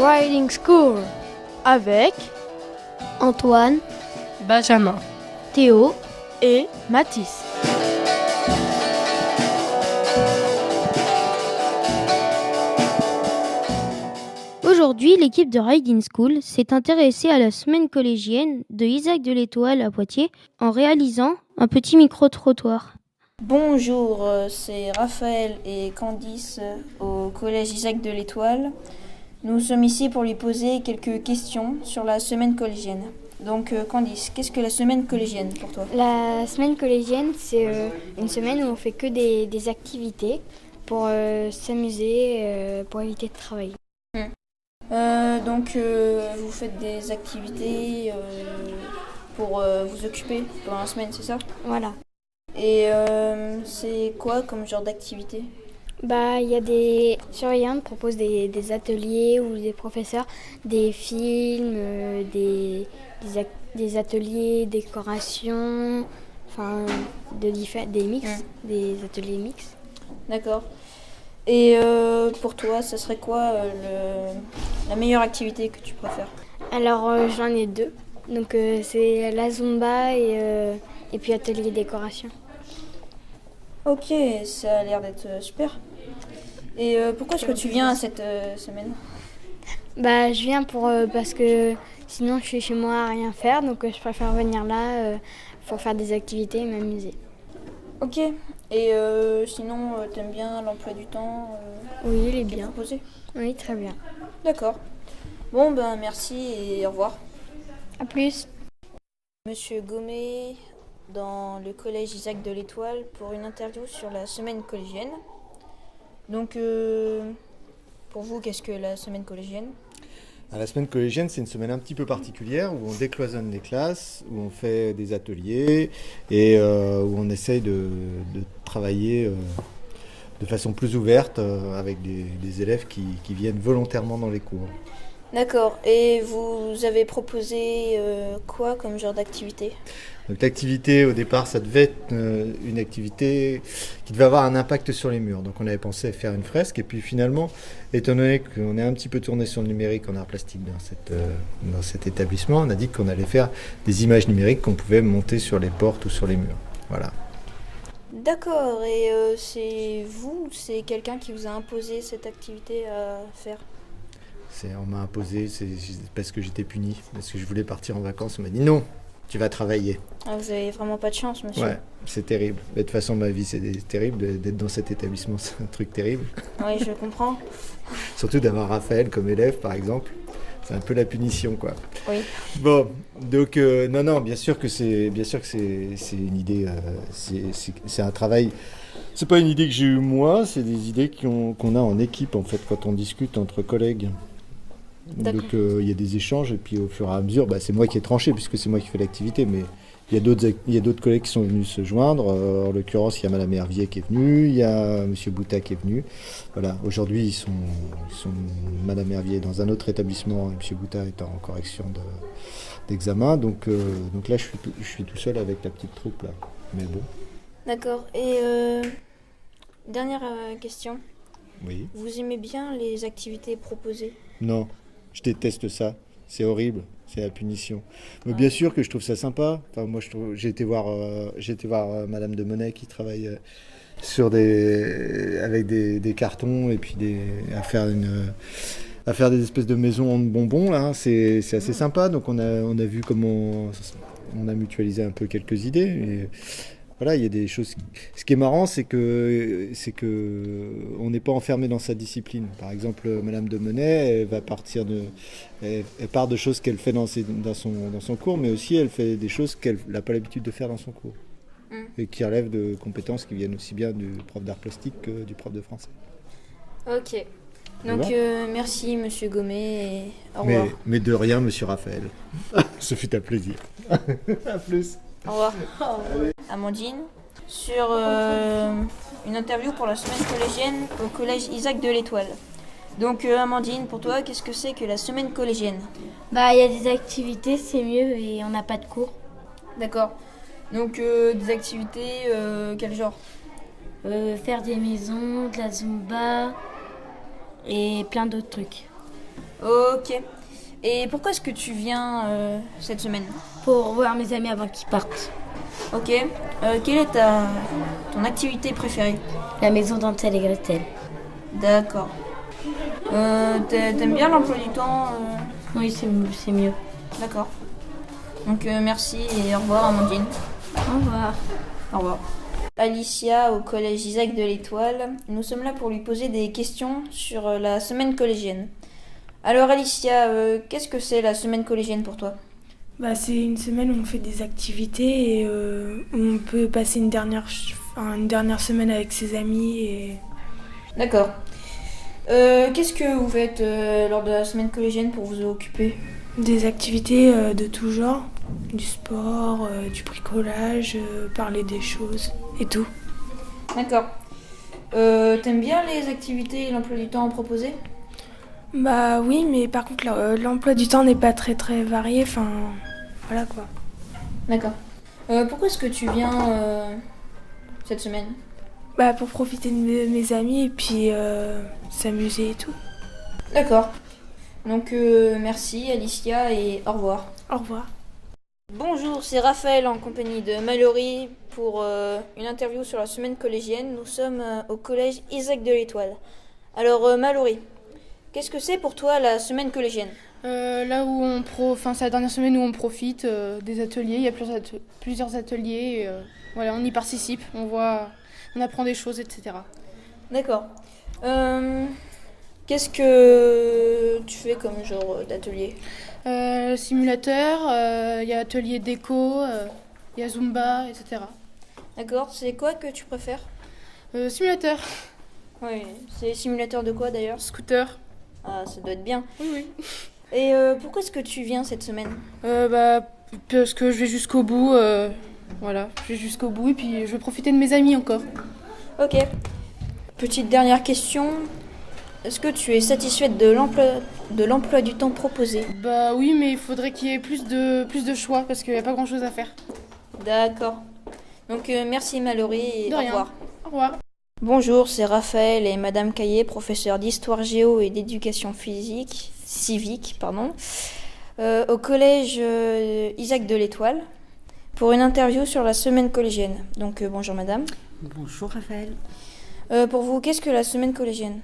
Riding School avec Antoine, Benjamin, Théo et Mathis. Aujourd'hui, l'équipe de Riding School s'est intéressée à la semaine collégienne de Isaac de l'Étoile à Poitiers en réalisant un petit micro-trottoir. Bonjour, c'est Raphaël et Candice au collège Isaac de l'Étoile. Nous sommes ici pour lui poser quelques questions sur la semaine collégienne. Donc Candice, qu'est-ce que la semaine collégienne pour toi ? La semaine collégienne, c'est une semaine où on fait que des activités pour s'amuser, pour éviter de travailler. Donc vous faites des activités pour vous occuper pendant la semaine, c'est ça ? Voilà. Et c'est quoi comme genre d'activité ? Il y a des surveillants proposent des ateliers où des professeurs, des films, des ateliers, décorations, enfin des mix, des ateliers mix. D'accord. Et pour toi, ça serait quoi la meilleure activité que tu préfères ? Alors j'en ai deux. Donc c'est la Zumba et puis atelier décoration. Ok, ça a l'air d'être super. Et pourquoi est-ce que tu viens à cette semaine ? Je viens parce que sinon je suis chez moi à rien faire, donc je préfère venir là pour faire des activités et m'amuser. Ok, et sinon t'aimes bien l'emploi du temps Oui, il est qui est bien. proposé ? Oui, très bien. D'accord. Bon, merci et au revoir. À plus. Monsieur Gommet dans le collège Isaac de l'Étoile pour une interview sur la semaine collégienne. Donc, pour vous, qu'est-ce que la semaine collégienne ? La semaine collégienne, c'est une semaine un petit peu particulière où on décloisonne les classes, où on fait des ateliers et où on essaye de travailler de façon plus ouverte avec des élèves qui viennent volontairement dans les cours. D'accord. Et vous avez proposé quoi comme genre d'activité ? Donc l'activité, au départ, ça devait être une activité qui devait avoir un impact sur les murs. Donc on avait pensé à faire une fresque. Et puis finalement, étant donné qu'on est un petit peu tourné sur le numérique en art plastique dans cet établissement, on a dit qu'on allait faire des images numériques qu'on pouvait monter sur les portes ou sur les murs. Voilà. D'accord. Et c'est quelqu'un qui vous a imposé cette activité à faire ? On m'a imposé, c'est parce que j'étais puni, parce que je voulais partir en vacances. On m'a dit non, tu vas travailler. Ah, vous avez vraiment pas de chance, monsieur. Ouais, c'est terrible. Mais de toute façon, ma vie, c'est terrible d'être dans cet établissement, c'est un truc terrible. Oui, je comprends. Surtout d'avoir Raphaël comme élève, par exemple. C'est un peu la punition, quoi. Oui. Bon, donc non, bien sûr que c'est une idée, c'est un travail. C'est pas une idée que j'ai eue moi, c'est des idées qu'on a en équipe en fait quand on discute entre collègues. D'accord. Donc il y a des échanges et puis au fur et à mesure, c'est moi qui ai tranché puisque c'est moi qui fais l'activité, mais il y a d'autres collègues qui sont venus se joindre. En l'occurrence, il y a Madame Hervier qui est venue, il y a Monsieur Bouta qui est venu. Voilà, aujourd'hui ils sont Madame Hervier dans un autre établissement et Monsieur Bouta est en correction d'examen. Donc là je suis tout seul avec la petite troupe là. Mais bon. D'accord. Et dernière question. Oui. Vous aimez bien les activités proposées ? Non, je déteste ça. C'est horrible, c'est la punition. Mais bien sûr que je trouve ça sympa. Enfin, moi, j'ai été voir Madame de Monet qui travaille avec des cartons et puis à faire des espèces de maisons en bonbons. Là, c'est assez sympa. Donc on a vu comment on a mutualisé un peu quelques idées. Et voilà, il y a des choses. Ce qui est marrant, c'est que on n'est pas enfermé dans sa discipline. Par exemple, Madame de Monet, elle part de choses qu'elle fait dans son cours, mais aussi elle fait des choses qu'elle n'a pas l'habitude de faire dans son cours et qui relèvent de compétences qui viennent aussi bien du prof d'art plastique que du prof de français. Ok. Donc merci Monsieur Gommet et au revoir. Mais de rien, Monsieur Raphaël. Ce fut un plaisir. À plus. Au revoir. Amandine, sur une interview pour la semaine collégienne au collège Isaac de l'Étoile. Donc Amandine, pour toi, qu'est-ce que c'est que la semaine collégienne ? Il y a des activités, c'est mieux et on n'a pas de cours. D'accord. Donc des activités, quel genre ? Faire des maisons, de la Zumba et plein d'autres trucs. Ok. Et pourquoi est-ce que tu viens cette semaine? Pour voir mes amis avant qu'ils partent. Ok. Quelle est ton activité préférée? La maison d'Hansel et Gretel. D'accord. T'aimes bien l'emploi du temps Oui, c'est mieux. D'accord. Donc merci et au revoir Amandine. Au revoir. Au revoir. Alicia au collège Isaac de l'Étoile. Nous sommes là pour lui poser des questions sur la semaine collégienne. Alors Alicia, qu'est-ce que c'est la semaine collégienne pour toi? C'est une semaine où on fait des activités et où on peut passer une dernière semaine avec ses amis. D'accord. Qu'est-ce que vous faites lors de la semaine collégienne pour vous occuper? Des activités de tout genre, du sport, du bricolage, parler des choses et tout. D'accord. T'aimes bien les activités et l'emploi du temps proposé? Oui, mais par contre l'emploi du temps n'est pas très très varié, voilà quoi. D'accord. Pourquoi est-ce que tu viens cette semaine? Pour profiter de mes amis et puis s'amuser et tout. D'accord. Donc merci Alicia et au revoir. Au revoir. Bonjour, c'est Raphaël en compagnie de Mallory pour une interview sur la semaine collégienne. Nous sommes au collège Isaac de l'Étoile. Alors Mallory, qu'est-ce que c'est pour toi la semaine collégienne? Là où c'est la dernière semaine où on profite des ateliers. Il y a plusieurs ateliers. Et, voilà, on y participe, on apprend des choses, etc. D'accord. Qu'est-ce que tu fais comme genre d'atelier? Simulateur, il y a atelier déco, il y a Zumba, etc. D'accord. C'est quoi que tu préfères? Simulateur, Oui. C'est simulateur de quoi d'ailleurs? scooter. Ah, ça doit être bien. Oui. Et pourquoi est-ce que tu viens cette semaine? Parce que je vais jusqu'au bout. Voilà, je vais jusqu'au bout et puis je vais profiter de mes amis encore. Ok. Petite dernière question. Est-ce que tu es satisfaite de l'emploi du temps proposé? Oui, mais il faudrait qu'il y ait plus de choix parce qu'il n'y a pas grand-chose à faire. D'accord. Donc merci Mallory et De au rien. revoir. Au revoir. Bonjour, c'est Raphaël et Madame Caillé, professeur d'histoire géo et d'éducation civique, au collège Isaac de l'Étoile, pour une interview sur la semaine collégienne. Donc bonjour Madame. Bonjour Raphaël. Pour vous, qu'est-ce que la semaine collégienne?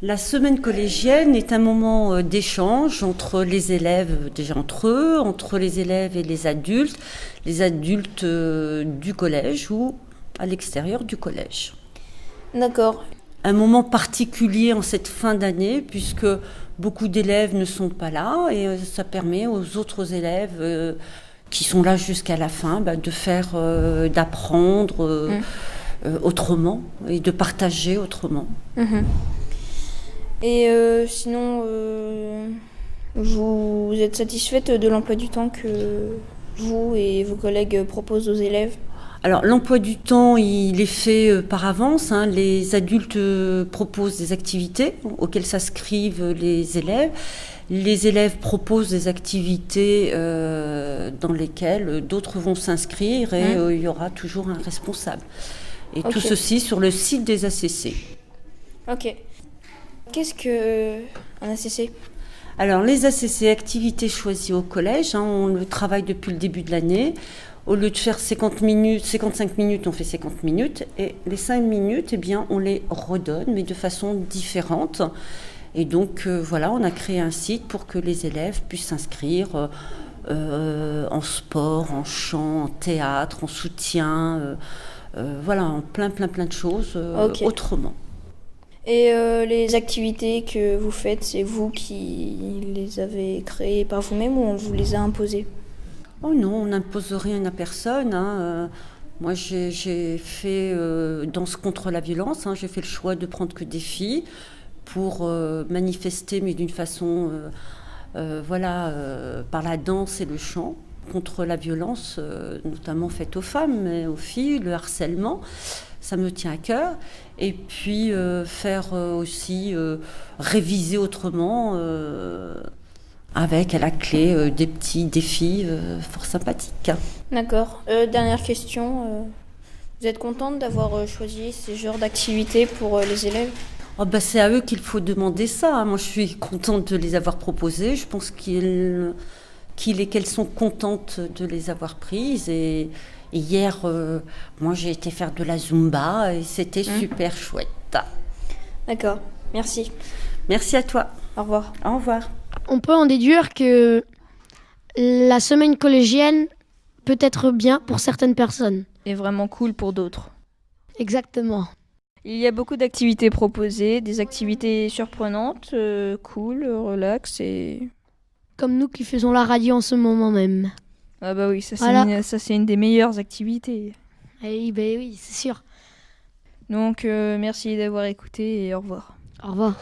La semaine collégienne est un moment d'échange entre les élèves, déjà entre eux, entre les élèves et les adultes du collège ou à l'extérieur du collège. D'accord. Un moment particulier en cette fin d'année puisque beaucoup d'élèves ne sont pas là et ça permet aux autres élèves qui sont là jusqu'à la fin d'apprendre autrement et de partager autrement. Et sinon, vous êtes satisfaite de l'emploi du temps que vous et vos collègues proposent aux élèves? Alors l'emploi du temps, il est fait par avance. Les adultes proposent des activités auxquelles s'inscrivent les élèves. Les élèves proposent des activités dans lesquelles d'autres vont s'inscrire et il y aura toujours un responsable. Et tout ceci sur le site des ACC. Ok. Qu'est-ce qu'un ACC? Alors les ACC, activités choisies au collège, on le travaille depuis le début de l'année. Au lieu de faire 55 minutes, on fait 50 minutes. Et les 5 minutes, on les redonne, mais de façon différente. Et donc, on a créé un site pour que les élèves puissent s'inscrire en sport, en chant, en théâtre, en soutien, en plein de choses autrement. Et les activités que vous faites, c'est vous qui les avez créées par vous-même ou on vous les a imposées? Oh non, on n'impose rien à personne. Moi, j'ai fait danse contre la violence. J'ai fait le choix de prendre que des filles pour manifester, mais d'une façon, par la danse et le chant, contre la violence, notamment faite aux femmes, mais aux filles, le harcèlement. Ça me tient à cœur. Et puis faire aussi réviser autrement avec à la clé des petits défis fort sympathiques. D'accord. Dernière question. Vous êtes contente d'avoir choisi ces genres d'activités pour les élèves? Oh bah c'est à eux qu'il faut demander ça, hein. Moi je suis contente de les avoir proposées. Je pense qu'elles sont contentes de les avoir prises. Et hier, moi j'ai été faire de la Zumba et c'était super chouette. D'accord, merci. Merci à toi. Au revoir. Au revoir. On peut en déduire que la semaine collégienne peut être bien pour certaines personnes. Et vraiment cool pour d'autres. Exactement. Il y a beaucoup d'activités proposées, des activités surprenantes, cool, relax et... Comme nous qui faisons la radio en ce moment même. Ah bah oui, ça Voilà. c'est une des meilleures activités. Eh ben oui, c'est sûr. Donc merci d'avoir écouté et au revoir. Au revoir.